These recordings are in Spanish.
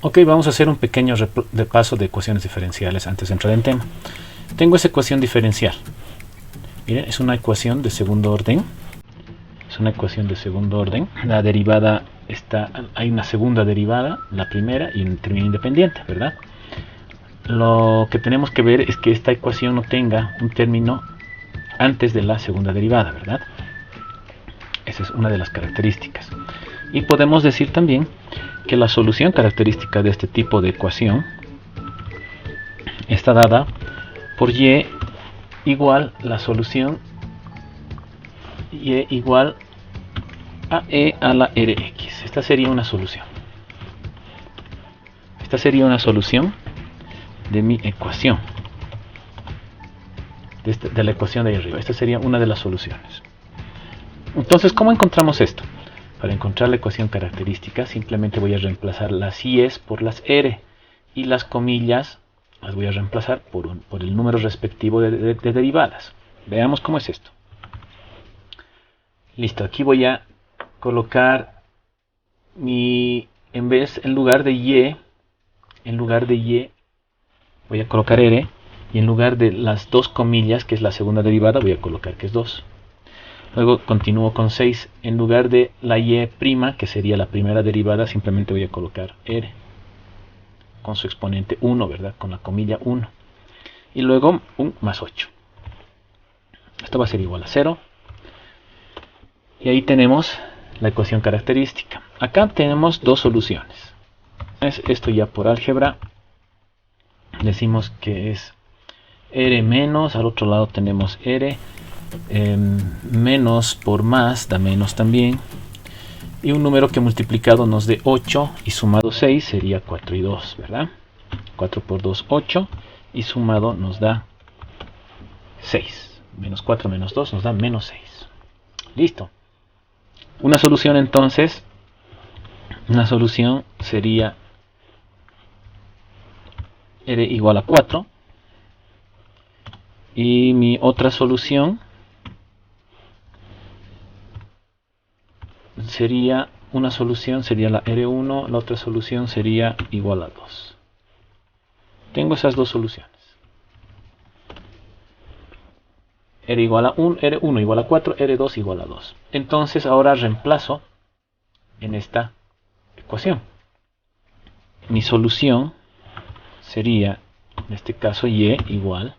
Ok, vamos a hacer un pequeño repaso de ecuaciones diferenciales antes de entrar en tema. Tengo esa ecuación diferencial. Miren, es una ecuación de segundo orden. Es una ecuación de segundo orden. La derivada hay una segunda derivada, la primera y un término independiente, ¿verdad? Lo que tenemos que ver es que esta ecuación no tenga un término antes de la segunda derivada, ¿verdad? Esa es una de las características. Y podemos decir también que la solución característica de este tipo de ecuación está dada por y igual la solución y igual a e a la rx. Esta sería una solución. Esta sería una solución de mi ecuación. De la ecuación de ahí arriba. Esta sería una de las soluciones. Entonces, ¿cómo encontramos esto? Para encontrar la ecuación característica, simplemente voy a reemplazar las i's por las r y las comillas las voy a reemplazar por el número respectivo de derivadas. Veamos cómo es esto. Listo, aquí voy a colocar en lugar de y voy a colocar r, y en lugar de las dos comillas, que es la segunda derivada, voy a colocar que es 2. Luego continúo con 6. En lugar de la y', que sería la primera derivada, simplemente voy a colocar r con su exponente 1, ¿verdad? Con la comilla 1. Y luego un más 8. Esto va a ser igual a 0. Y ahí tenemos la ecuación característica. Acá tenemos dos soluciones. Esto ya por álgebra decimos que es r menos, al otro lado tenemos r. Menos por más da menos también, y un número que multiplicado nos dé 8 y sumado 6 sería 4 y 2, ¿verdad? 4 por 2, 8, y sumado nos da 6. Menos 4 menos 2 nos da menos 6. Listo. Una solución entonces, una solución sería r igual a 4, y mi otra solución sería una solución, sería la R1, la otra solución sería igual a 2. Tengo esas dos soluciones. R igual a 1, R1 igual a 4, R2 igual a 2. Entonces ahora reemplazo en esta ecuación. Mi solución sería, en este caso, y igual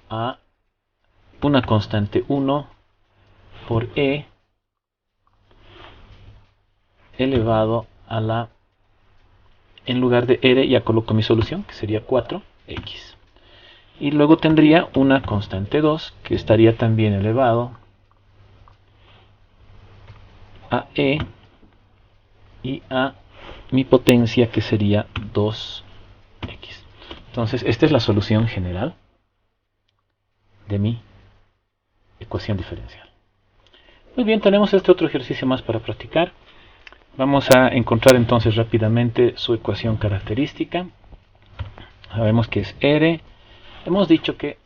a una constante 1 por e elevado a la, en lugar de r ya coloco mi solución, que sería 4x. Y luego tendría una constante 2, que estaría también elevado a e y a mi potencia, que sería 2x. Entonces esta es la solución general de mi ecuación diferencial. Muy bien, tenemos este otro ejercicio más para practicar. Vamos a encontrar entonces rápidamente su ecuación característica. Sabemos que es r. Hemos dicho que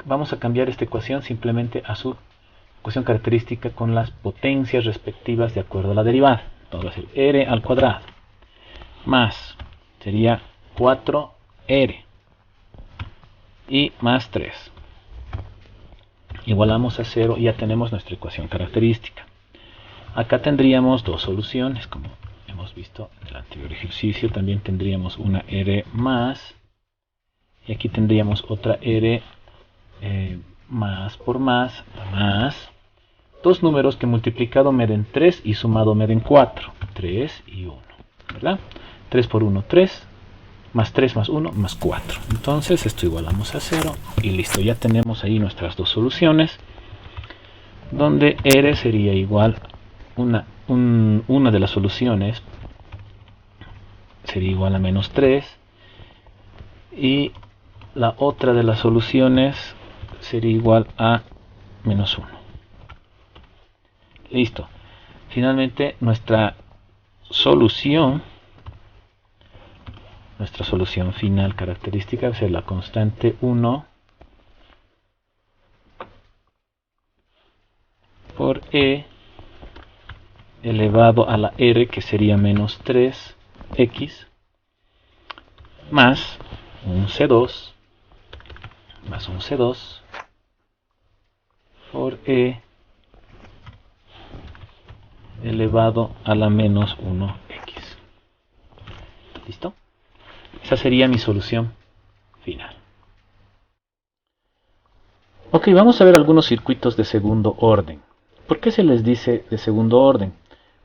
vamos a cambiar esta ecuación simplemente a su ecuación característica con las potencias respectivas de acuerdo a la derivada. Entonces va a ser r al cuadrado más, sería 4r y más 3. Igualamos a 0 y ya tenemos nuestra ecuación característica. Acá tendríamos dos soluciones, como hemos visto en el anterior ejercicio. También tendríamos una r más, y aquí tendríamos otra r más por más, dos números que multiplicado me den 3 y sumado me den 4. 3 y 1, ¿verdad? 3 por 1, 3, más 3 más 1, más 4. Entonces esto igualamos a 0 y listo. Ya tenemos ahí nuestras dos soluciones, donde r sería igual una de las soluciones sería igual a menos 3, y la otra de las soluciones sería igual a menos 1. Listo. Finalmente nuestra solución final característica va a ser la constante 1 por e elevado a la r, que sería menos 3x, más un C2 más un C2 por E elevado a la menos 1x. ¿Listo? Esa sería mi solución final. Ok, vamos a ver algunos circuitos de segundo orden. ¿Por qué se les dice de segundo orden?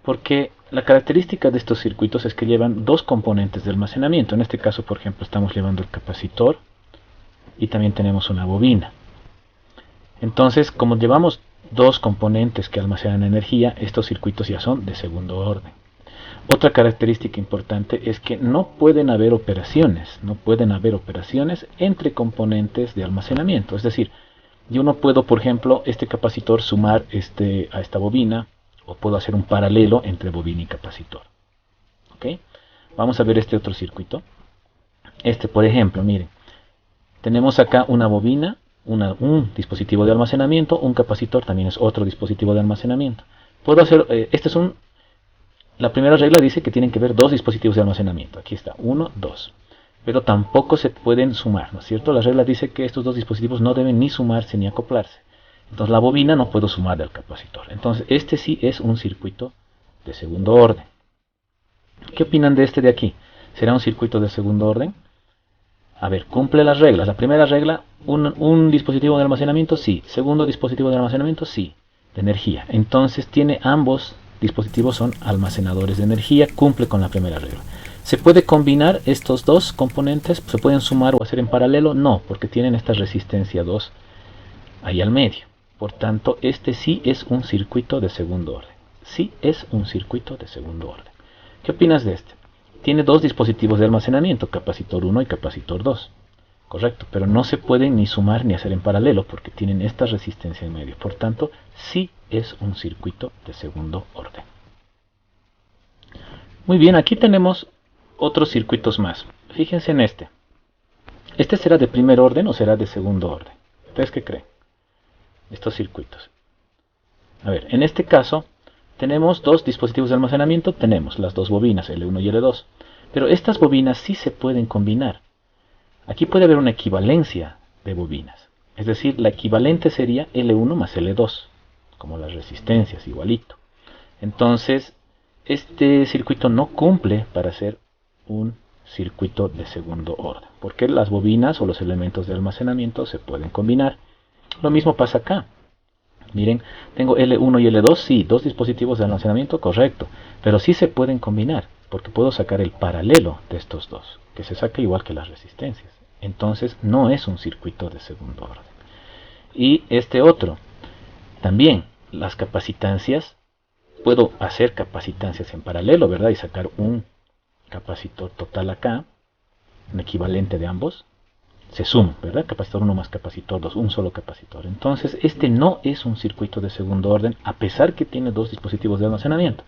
Porque la característica de estos circuitos es que llevan dos componentes de almacenamiento. En este caso, por ejemplo, estamos llevando el capacitor y también tenemos una bobina. Entonces, como llevamos dos componentes que almacenan energía, estos circuitos ya son de segundo orden. Otra característica importante es que no pueden haber operaciones entre componentes de almacenamiento. Es decir, yo no puedo, por ejemplo, este capacitor sumar a esta bobina, o puedo hacer un paralelo entre bobina y capacitor. ¿Ok? Vamos a ver este otro circuito. Por ejemplo, miren, tenemos acá una bobina, un dispositivo de almacenamiento, un capacitor también es otro dispositivo de almacenamiento. Puedo hacer, la primera regla dice que tienen que ver dos dispositivos de almacenamiento. Aquí está, 1, 2. Pero tampoco se pueden sumar, ¿no es cierto? La regla dice que estos dos dispositivos no deben ni sumarse ni acoplarse. Entonces la bobina no puedo sumarle al capacitor. Entonces este sí es un circuito de segundo orden. ¿Qué opinan de este de aquí? ¿Será un circuito de segundo orden? A ver, cumple las reglas. La primera regla, un dispositivo de almacenamiento, sí. Segundo dispositivo de almacenamiento, sí. De energía. Entonces tiene ambos dispositivos son almacenadores de energía, cumple con la primera regla. ¿Se puede combinar estos dos componentes? ¿Se pueden sumar o hacer en paralelo? No, porque tienen esta resistencia 2 ahí al medio. Por tanto, este sí es un circuito de segundo orden. Sí es un circuito de segundo orden. ¿Qué opinas de este? Tiene dos dispositivos de almacenamiento, capacitor 1 y capacitor 2. Correcto, pero no se pueden ni sumar ni hacer en paralelo porque tienen esta resistencia en medio. Por tanto, sí es un circuito de segundo orden. Muy bien, aquí tenemos otros circuitos más. Fíjense en este. ¿Este será de primer orden o será de segundo orden? ¿Ustedes qué creen? Estos circuitos. A ver, en este caso tenemos dos dispositivos de almacenamiento, tenemos las dos bobinas, L1 y L2. Pero estas bobinas sí se pueden combinar. Aquí puede haber una equivalencia de bobinas. Es decir, la equivalente sería L1 más L2, como las resistencias, igualito. Entonces, este circuito no cumple para ser un circuito de segundo orden, porque las bobinas o los elementos de almacenamiento se pueden combinar. Lo mismo pasa acá. Miren, tengo L1 y L2, sí, dos dispositivos de almacenamiento, correcto, pero sí se pueden combinar, porque puedo sacar el paralelo de estos dos, que se saca igual que las resistencias. Entonces no es un circuito de segundo orden. Y este otro, también las capacitancias, puedo hacer capacitancias en paralelo, ¿verdad? Y sacar un capacitor total acá, un equivalente de ambos. Se suma, ¿verdad? Capacitor 1 más capacitor 2, un solo capacitor. Entonces este no es un circuito de segundo orden, a pesar que tiene dos dispositivos de almacenamiento.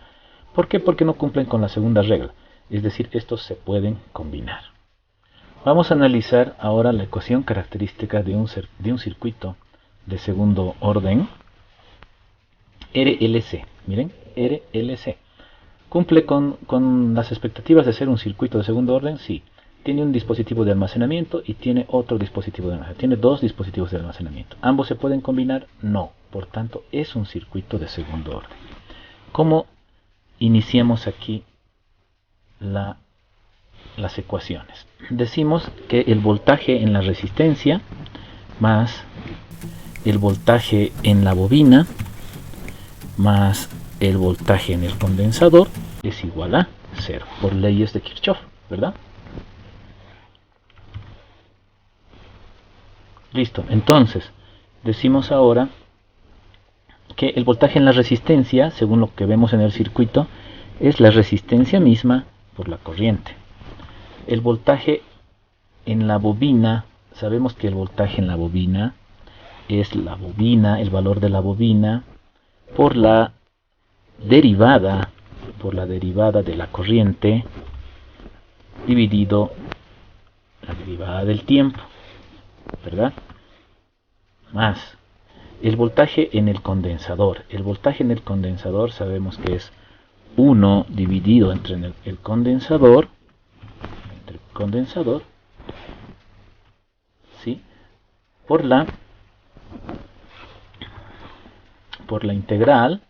¿Por qué? Porque no cumplen con la segunda regla. Es decir, estos se pueden combinar. Vamos a analizar ahora la ecuación característica de un circuito de segundo orden, RLC. Miren, RLC. ¿Cumple con las expectativas de ser un circuito de segundo orden? Sí. Tiene un dispositivo de almacenamiento y tiene otro dispositivo de almacenamiento. Tiene dos dispositivos de almacenamiento. ¿Ambos se pueden combinar? No. Por tanto, es un circuito de segundo orden. ¿Cómo iniciamos aquí las ecuaciones? Decimos que el voltaje en la resistencia más el voltaje en la bobina más el voltaje en el condensador es igual a 0 por leyes de Kirchhoff, ¿verdad? Listo, entonces decimos ahora que el voltaje en la resistencia, según lo que vemos en el circuito, es la resistencia misma por la corriente. El voltaje en la bobina, sabemos que el voltaje en la bobina es la bobina, el valor de la bobina por la derivada de la corriente dividido la derivada del tiempo, ¿verdad? Más el voltaje en el condensador. El voltaje en el condensador sabemos que es 1 dividido entre el condensador por la integral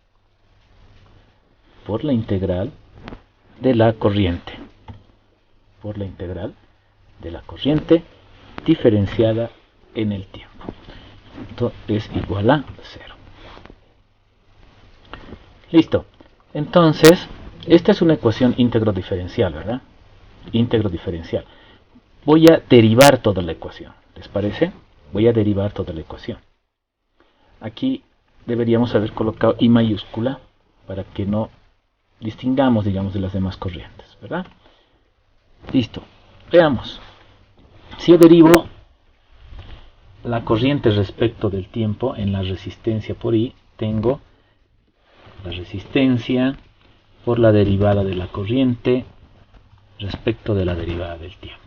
de la corriente, diferenciada en el tiempo. Esto es igual a 0. Listo. Entonces, esta es una ecuación íntegro diferencial, ¿verdad? Íntegro diferencial. Voy a derivar toda la ecuación. ¿Les parece? Voy a derivar toda la ecuación. Aquí deberíamos haber colocado I mayúscula para que no distingamos, digamos, de las demás corrientes, ¿verdad? Listo. Veamos. Si yo derivo la corriente respecto del tiempo en la resistencia por I, tengo la resistencia por la derivada de la corriente respecto de la derivada del tiempo.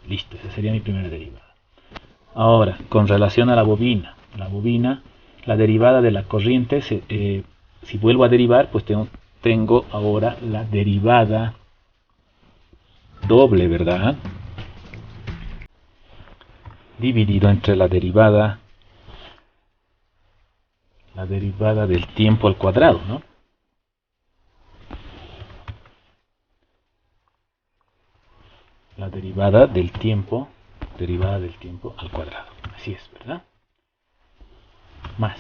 Listo, esa sería mi primera derivada. Ahora, con relación a la bobina, la derivada de la corriente, si vuelvo a derivar, pues tengo ahora la derivada doble, ¿verdad? Dividido entre la derivada del tiempo al cuadrado, ¿no? La derivada del tiempo al cuadrado. Así es, ¿verdad? Más.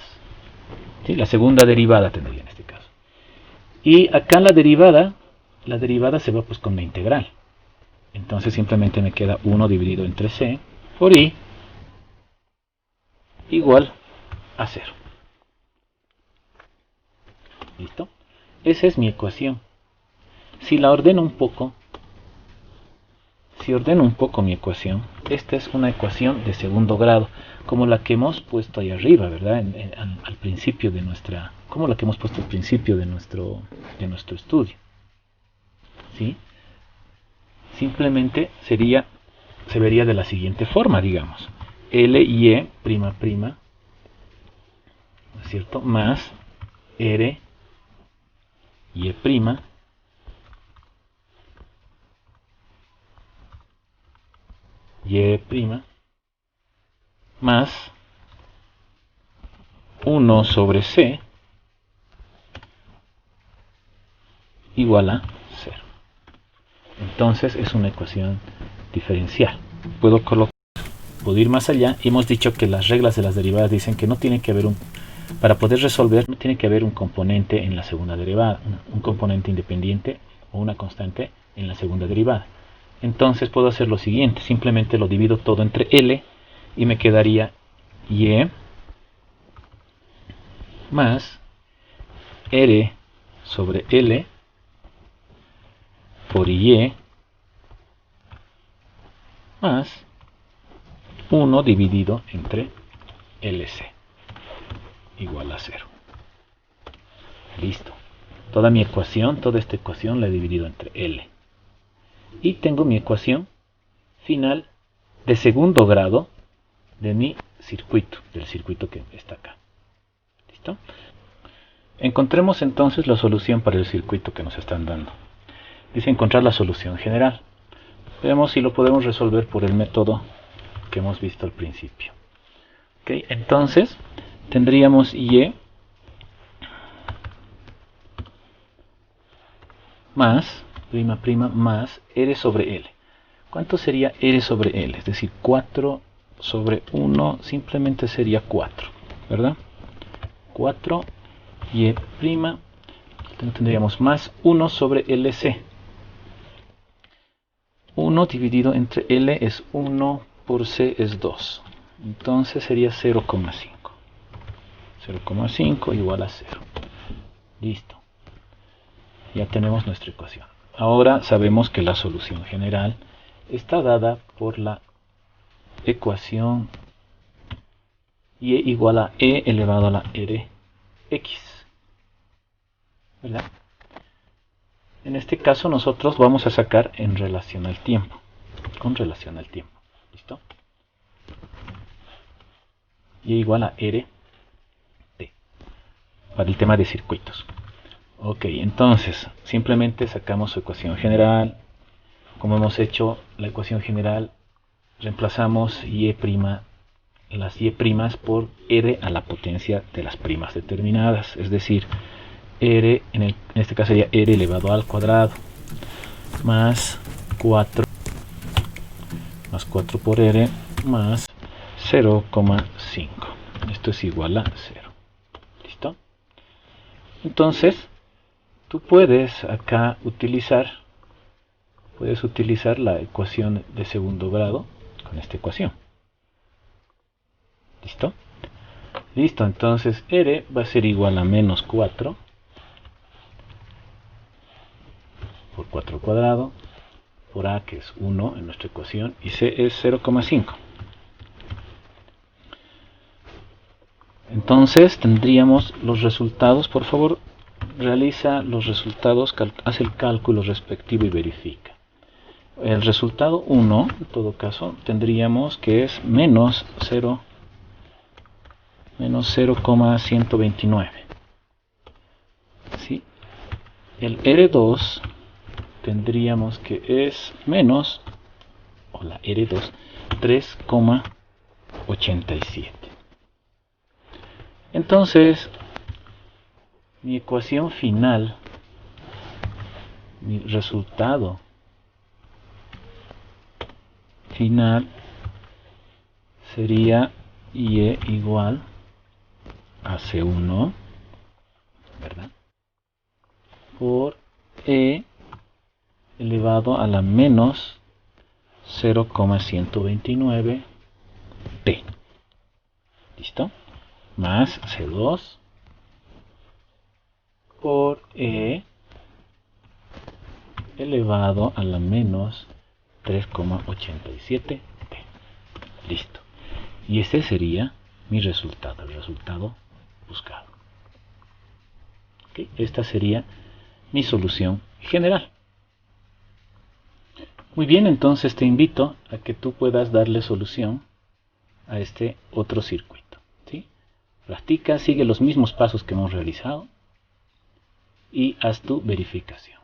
¿Sí? La segunda derivada tendría en este caso. Y acá la derivada se va pues con la integral. Entonces simplemente me queda 1 dividido entre c por I igual a 0. ¿Listo? Esa es mi ecuación. Si ordeno un poco mi ecuación, esta es una ecuación de segundo grado, como la que hemos puesto ahí arriba, ¿verdad? Al principio de nuestro estudio. ¿Sí? Simplemente se vería de la siguiente forma, digamos. L y E prima prima, ¿no es cierto? Más R y E prima y prima más 1 sobre c igual a 0. Entonces es una ecuación diferencial. Puedo ir más allá. Hemos dicho que las reglas de las derivadas dicen que no tiene que haber para poder resolver, no tiene que haber un componente en la segunda derivada, un componente independiente o una constante en la segunda derivada. Entonces puedo hacer lo siguiente, simplemente lo divido todo entre L y me quedaría Y más R sobre L por Y más 1 dividido entre LC igual a 0. Listo. Toda esta ecuación la he dividido entre L. Y tengo mi ecuación final de segundo grado de mi circuito, del circuito que está acá. ¿Listo? Encontremos entonces la solución para el circuito que nos están dando. Dice encontrar la solución general. Veamos si lo podemos resolver por el método que hemos visto al principio. ¿Okay? Entonces tendríamos Y más prima prima más R sobre L. ¿Cuánto sería R sobre L? Es decir, 4 sobre 1 simplemente sería 4, ¿verdad? 4 y prima, tendríamos más 1 sobre LC. 1 dividido entre L es 1 por C es 2. Entonces sería 0,5. 0,5 igual a 0. Listo. Ya tenemos nuestra ecuación. Ahora sabemos que la solución general está dada por la ecuación Y igual a E elevado a la Rx. ¿Verdad? En este caso nosotros vamos a sacar en relación al tiempo. Con relación al tiempo. ¿Listo? Y igual a Rt. Para el tema de circuitos. Ok, entonces simplemente sacamos su ecuación general. Como hemos hecho la ecuación general, reemplazamos Y' las y' por r a la potencia de las primas determinadas, es decir, r en este caso sería r elevado al cuadrado más 4 por r más 0,5. Esto es igual a 0. ¿Listo? Entonces, tú puedes acá utilizar la ecuación de segundo grado con esta ecuación. ¿Listo? Listo, entonces r va a ser igual a menos 4 por 4 al cuadrado por a, que es 1 en nuestra ecuación, y c es 0,5. Entonces tendríamos los resultados. Por favor, realiza los resultados, haz el cálculo respectivo y verifica. El resultado 1, en todo caso, tendríamos que es menos 0,129. ¿Sí? El R2 tendríamos que es menos, o la R2, 3,87. Entonces, mi ecuación final, mi resultado final sería IE igual a C1, ¿verdad? Por E elevado a la menos 0,129 T. ¿Listo? Más C2 por E elevado a la menos 3,87 T. Listo. Y ese sería mi resultado, el resultado buscado. ¿Okay? Esta sería mi solución general. Muy bien, entonces te invito a que tú puedas darle solución a este otro circuito. ¿Sí? Practica, sigue los mismos pasos que hemos realizado y haz tu verificación.